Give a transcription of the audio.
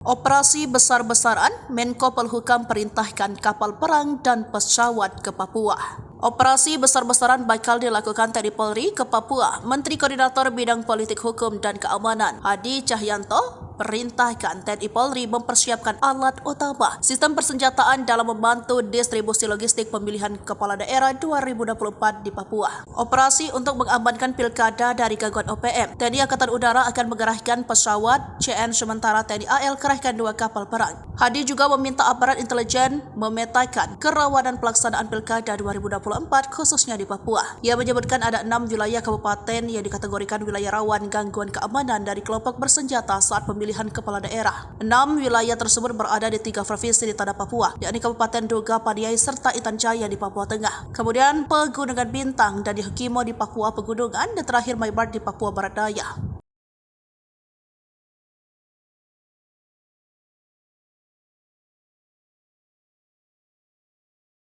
Operasi besar-besaran, Menko Polhukam perintahkan kapal perang dan pesawat ke Papua. Operasi besar-besaran bakal dilakukan TNI Polri ke Papua. Menteri Koordinator Bidang Politik Hukum dan Keamanan, Hadi Cahyanto, perintahkan TNI Polri mempersiapkan alat utama sistem persenjataan dalam membantu distribusi logistik pemilihan kepala daerah 2024 di Papua. Operasi untuk mengamankan pilkada dari gangguan OPM, TNI Angkatan Udara akan mengerahkan pesawat CN sementara TNI AL kerahkan 2 kapal perang. Hadi juga meminta aparat intelijen memetakan kerawanan pelaksanaan pilkada 2024 khususnya di Papua. Ia menyebutkan ada 6 wilayah kabupaten yang dikategorikan wilayah rawan gangguan keamanan dari kelompok bersenjata saat pemilihan kepala daerah. 6 wilayah tersebut berada di 3 provinsi di tanah Papua, yakni Kabupaten Duga, Paniai, serta Intan Jaya di Papua Tengah. Kemudian Pegunungan Bintang dan Yahukimo di Papua Pegunungan, dan terakhir Maibart di Papua Barat Daya.